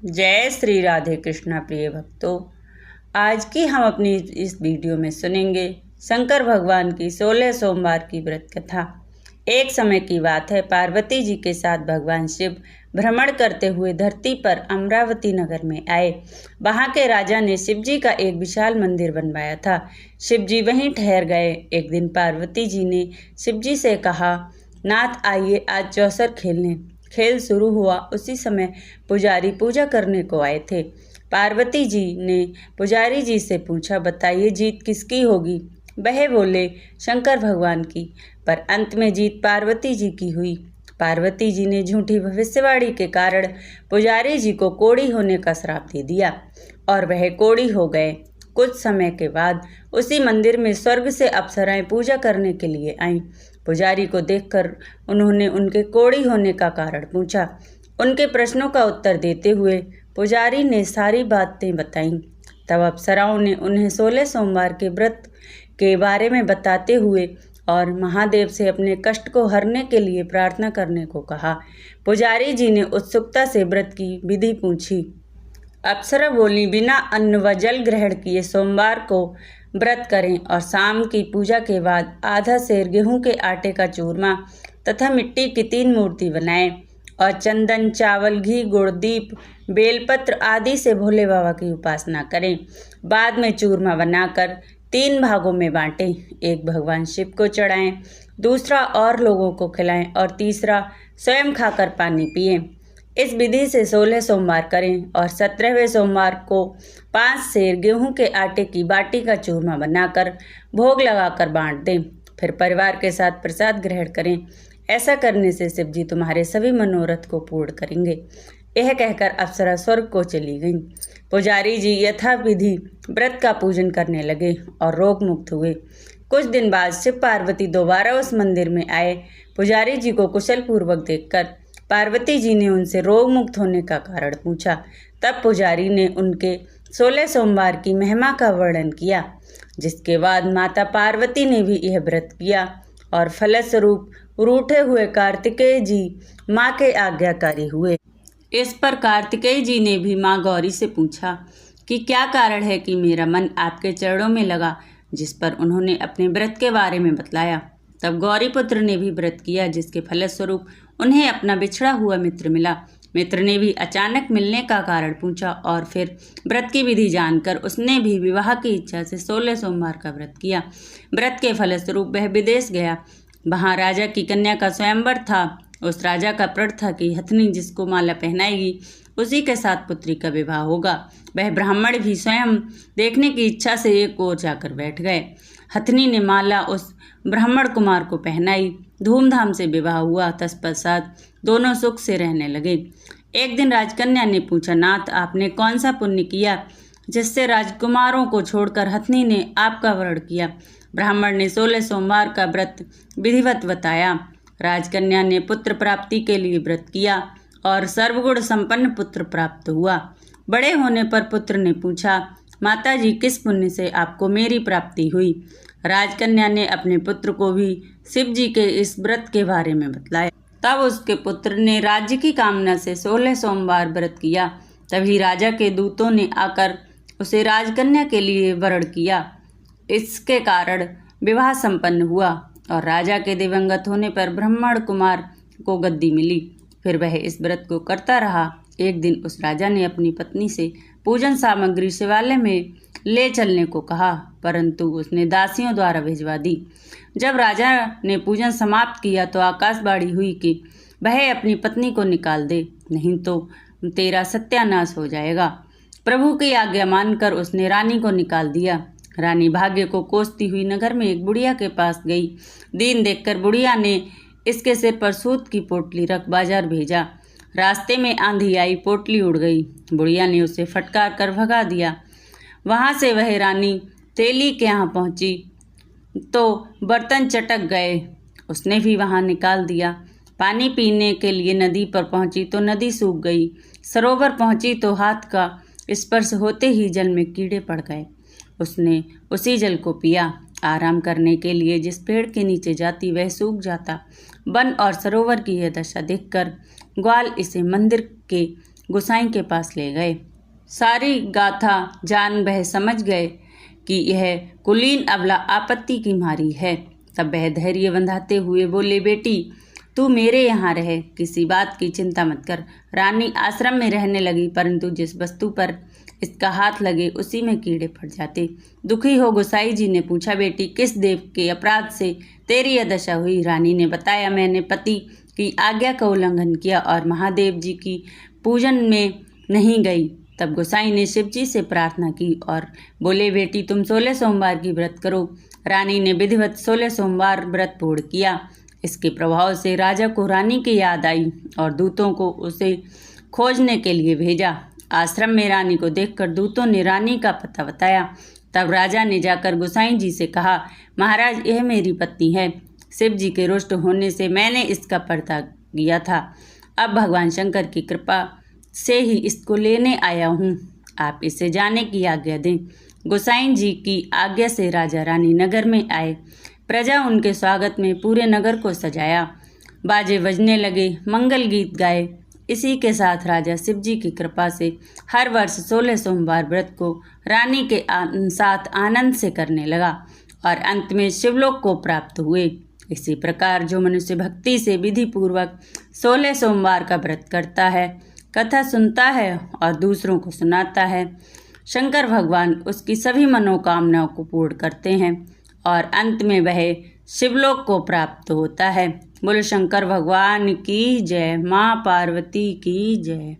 जय श्री राधे कृष्णा प्रिय भक्तों। आज की हम अपनी इस वीडियो में सुनेंगे शंकर भगवान की 16 सोमवार की व्रत कथा। एक समय की बात है, पार्वती जी के साथ भगवान शिव भ्रमण करते हुए धरती पर अमरावती नगर में आए। वहां के राजा ने शिव जी का एक विशाल मंदिर बनवाया था। शिव जी वहीं ठहर गए। एक दिन पार्वती जी ने शिव जी से कहा, नाथ आइए आज चौसर खेलने। खेल शुरू हुआ। उसी समय पुजारी पूजा करने को आए थे। पार्वती जी ने पुजारी जी से पूछा, बताइए जीत किसकी होगी? वह बोले, शंकर भगवान की। पर अंत में जीत पार्वती जी की हुई। पार्वती जी ने झूठी भविष्यवाणी के कारण पुजारी जी को कोढ़ी होने का श्राप दे दिया और वह कोढ़ी हो गए। कुछ समय के बाद उसी मंदिर में स्वर्ग से अप्सराएं पूजा करने के लिए आईं। पुजारी को देखकर उन्होंने उनके कोढ़ी होने का कारण पूछा। उनके प्रश्नों का उत्तर देते हुए पुजारी ने सारी बातें बताईं। तब अप्सराओं ने उन्हें 16 सोमवार के व्रत के बारे में बताते हुए और महादेव से अपने कष्ट को हरने के लिए प्रार्थना करने को कहा। पुजारी जी ने उत्सुकता से व्रत की विधि पूछी। अप्सरा बोली, बिना अन्न व जल ग्रहण किए सोमवार को व्रत करें और शाम की पूजा के बाद आधा सेर गेहूं के आटे का चूरमा तथा मिट्टी की 3 मूर्ति बनाएं और चंदन, चावल, घी, गुड़, दीप, बेलपत्र आदि से भोले बाबा की उपासना करें। बाद में चूरमा बनाकर 3 भागों में बांटें। एक भगवान शिव को चढ़ाएं, दूसरा और लोगों को खिलाएं और तीसरा स्वयं खाकर पानी पिएं। इस विधि से 16 सोमवार करें और 17वें सोमवार को 5 सेर गेहूं के आटे की बाटी का चूरमा बनाकर भोग लगाकर बांट दें। फिर परिवार के साथ प्रसाद ग्रहण करें। ऐसा करने से शिव जी तुम्हारे सभी मनोरथ को पूर्ण करेंगे। यह कहकर अप्सरा स्वर्ग को चली गईं। पुजारी जी यथा विधि व्रत का पूजन करने लगे और रोग मुक्त हुए। कुछ दिन बाद शिव पार्वती दोबारा उस मंदिर में आए। पुजारी जी को कुशल पूर्वक देखकर पार्वती जी ने उनसे रोग मुक्त होने का कारण पूछा। तब पुजारी ने उनके 16 सोमवार की महिमा का वर्णन किया, जिसके बाद माता पार्वती ने भी यह व्रत किया और फलस्वरूप रूठे हुए कार्तिकेय जी माँ के आज्ञाकारी हुए। इस पर कार्तिकेय जी ने भी माँ गौरी से पूछा कि क्या कारण है कि मेरा मन आपके चरणों में लगा, जिस पर उन्होंने अपने व्रत के बारे में बतलाया। तब गौरी पुत्र ने भी व्रत किया, जिसके फलस्वरूप उन्हें अपना बिछड़ा हुआ मित्र मिला। मित्र ने भी अचानक मिलने का कारण पूछा और फिर व्रत की विधि जानकर उसने भी विवाह की इच्छा से 16 सोमवार का व्रत किया। व्रत के फलस्वरूप वह विदेश गया। वहाँ राजा की कन्या का स्वयंवर था। उस राजा का प्रण था कि हथनी जिसको माला पहनाएगी उसी के साथ पुत्री का विवाह होगा। वह ब्राह्मण भी स्वयं देखने की इच्छा से एक ओर जाकर बैठ गए। हथनी ने माला उस ब्राह्मण कुमार को पहनाई। धूमधाम से विवाह हुआ। तत्पश्चात दोनों सुख से रहने लगे। एक दिन राजकन्या ने पूछा, नाथ आपने कौन सा पुण्य किया जिससे राजकुमारों को छोड़कर हथनी ने आपका वरण किया? ब्राह्मण ने 16 सोमवार का व्रत विधिवत बताया। राजकन्या ने पुत्र प्राप्ति के लिए व्रत किया और सर्वगुण संपन्न पुत्र प्राप्त हुआ। बड़े होने पर पुत्र ने पूछा, माताजी किस पुण्य से आपको मेरी प्राप्ति हुई? राजकन्या ने अपने पुत्र को भी शिव जी के इस व्रत के बारे में बतलाया। तब उसके पुत्र ने राज्य की कामना से 16 सोमवार व्रत किया। तभी राजा के दूतों ने आकर उसे राजकन्या के लिए वरण किया। इसके कारण विवाह संपन्न हुआ और राजा के दिवंगत होने पर ब्राह्मण कुमार को गद्दी मिली। फिर वह इस व्रत को करता रहा। एक दिन उस राजा ने अपनी पत्नी से पूजन सामग्री शिवालय में ले चलने को कहा, परंतु उसने दासियों द्वारा भिजवा दी। जब राजा ने पूजन समाप्त किया तो आकाशवाणी हुई कि वह अपनी पत्नी को निकाल दे, नहीं तो तेरा सत्यानाश हो जाएगा। प्रभु की आज्ञा मानकर उसने रानी को निकाल दिया। रानी भाग्य को कोसती हुई नगर में एक बुढ़िया के पास गई। दिन देखकर बुढ़िया ने इसके सिर पर सूत की पोटली रख बाजार भेजा। रास्ते में आंधी आई, पोटली उड़ गई। बुढ़िया ने उसे फटकार कर भगा दिया। वहाँ से वह रानी तेली के यहाँ पहुँची तो बर्तन चटक गए। उसने भी वहाँ निकाल दिया। पानी पीने के लिए नदी पर पहुँची तो नदी सूख गई। सरोवर पहुँची तो हाथ का स्पर्श होते ही जल में कीड़े पड़ गए। उसने उसी जल को पिया। आराम करने के लिए जिस पेड़ के नीचे जाती वह सूख जाता। वन और सरोवर की यह दशा देखकर ग्वाल इसे मंदिर के गोसाई के पास ले गए। सारी गाथा जान वह समझ गए कि यह कुलीन अबला आपत्ति की मारी है। तब वह धैर्य बंधाते हुए बोले, बेटी तू मेरे यहाँ रहे, किसी बात की चिंता मत कर। रानी आश्रम में रहने लगी, परंतु जिस वस्तु पर इसका हाथ लगे उसी में कीड़े पड़ जाते। दुखी हो गोसाई जी ने पूछा, बेटी किस देव के अपराध से तेरी यह दशा हुई? रानी ने बताया, मैंने पति की आज्ञा का उल्लंघन किया और महादेव जी की पूजन में नहीं गई। तब गोसाई ने शिव जी से प्रार्थना की और बोले, बेटी तुम 16 सोमवार की व्रत करो। रानी ने विधिवत 16 सोमवार व्रत पूर्ण किया। इसके प्रभाव से राजा को रानी की याद आई और दूतों को उसे खोजने के लिए भेजा। आश्रम में रानी को देखकर दूतों ने रानी का पता बताया। तब राजा ने जाकर गोसाई जी से कहा, महाराज यह मेरी पत्नी है। शिव जी के रुष्ट होने से मैंने इसका पर्दा किया था। अब भगवान शंकर की कृपा से ही इसको लेने आया हूँ। आप इसे जाने की आज्ञा दें। गोसाई जी की आज्ञा से राजा रानी नगर में आए। प्रजा उनके स्वागत में पूरे नगर को सजाया, बाजे बजने लगे, मंगल गीत गाए। इसी के साथ राजा शिव जी की कृपा से हर वर्ष 16 सोमवार व्रत को रानी के साथ आनंद से करने लगा और अंत में शिवलोक को प्राप्त हुए। इसी प्रकार जो मनुष्य भक्ति से विधि पूर्वक 16 सोमवार का व्रत करता है, कथा सुनता है और दूसरों को सुनाता है, शंकर भगवान उसकी सभी मनोकामनाओं को पूर्ण करते हैं और अंत में वह शिवलोक को प्राप्त होता है। बोलो शंकर भगवान की जय, माँ पार्वती की जय।